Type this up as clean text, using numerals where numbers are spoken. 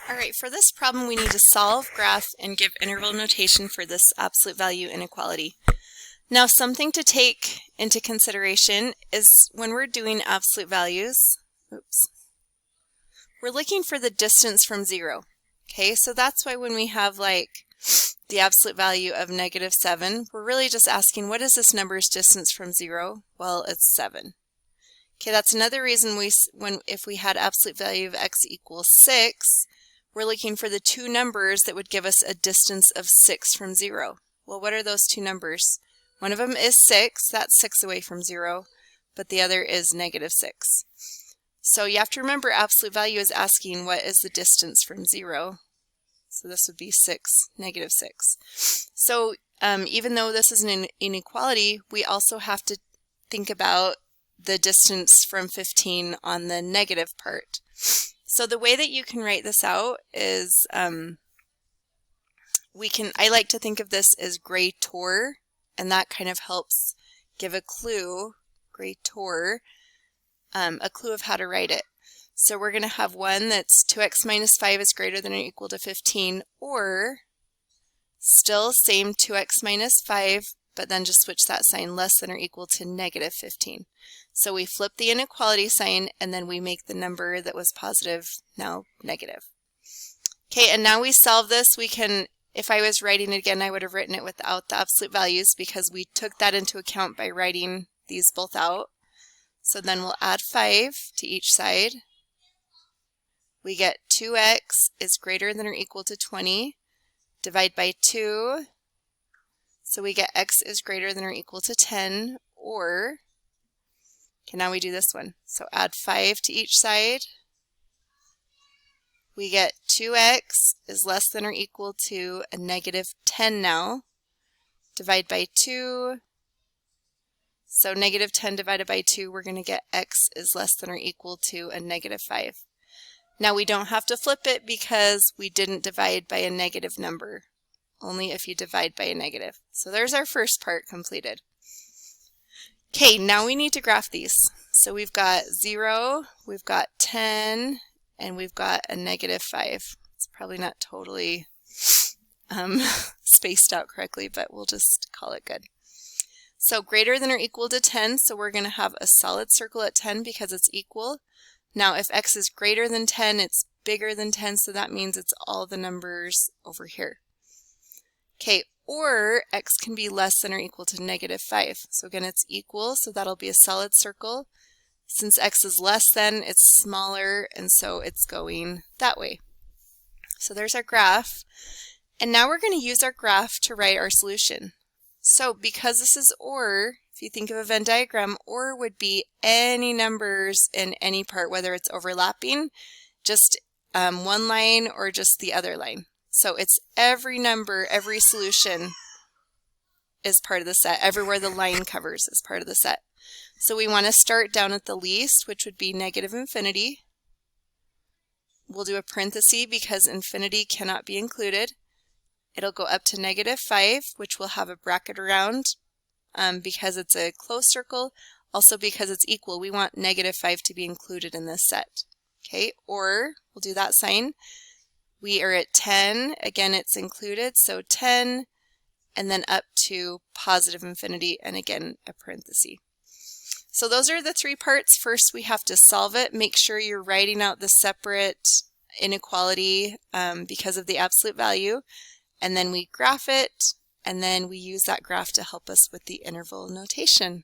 All right, for this problem we need to solve, graph, and give interval notation for this absolute value inequality. Now something to take into consideration is when we're doing absolute values, we're looking for the distance from zero. Okay, so that's why when we have like the absolute value of -7, we're really just asking what is this number's distance from zero? Well, it's 7. Okay, that's another reason if we had absolute value of x equals 6, we're looking for the two numbers that would give us a distance of 6 from 0. Well, what are those two numbers? One of them is 6, that's 6 away from 0, but the other is -6. So you have to remember absolute value is asking what is the distance from 0. So this would be 6, -6. So even though this is an inequality, we also have to think about the distance from 15 on the negative part. So the way that you can write this out is I like to think of this as greater, and that kind of helps give a clue, greater, a clue of how to write it. So we're going to have one that's 2x minus 5 is greater than or equal to 15, or still same 2x minus 5, but then just switch that sign, less than or equal to -15. So we flip the inequality sign and then we make the number that was positive now negative. Okay, and now we solve this. We can, if I was writing it again, I would have written it without the absolute values because we took that into account by writing these both out. So then we'll add 5 to each side. We get 2x is greater than or equal to 20. Divide by 2. So we get x is greater than or equal to 10, or, okay, now we do this one. So add 5 to each side. We get 2x is less than or equal to a -10 now. Divide by 2. So -10 divided by 2, we're going to get x is less than or equal to a -5. Now we don't have to flip it because we didn't divide by a negative number. Only if you divide by a negative. So there's our first part completed. Okay, now we need to graph these. So we've got 0, we've got 10, and we've got a -5. It's probably not totally spaced out correctly, but we'll just call it good. So greater than or equal to 10, so we're going to have a solid circle at 10 because it's equal. Now if x is greater than 10, it's bigger than 10, so that means it's all the numbers over here. Okay, or x can be less than or equal to -5. So again, it's equal, so that'll be a solid circle. Since x is less than, it's smaller, and so it's going that way. So there's our graph. And now we're going to use our graph to write our solution. So because this is or, if you think of a Venn diagram, or would be any numbers in any part, whether it's overlapping, just one line or just the other line. So it's every number, every solution is part of the set. Everywhere the line covers is part of the set. So we want to start down at the least, which would be -infinity. We'll do a parenthesis because infinity cannot be included. It'll go up to -5, which will have a bracket around because it's a closed circle. Also because it's equal, we want -5 to be included in this set. Okay, or we'll do that sign. We are at 10, again it's included, so 10, and then up to +infinity, and again a parenthesis. So those are the three parts. First we have to solve it. Make sure you're writing out the separate inequality because of the absolute value, and then we graph it, and then we use that graph to help us with the interval notation.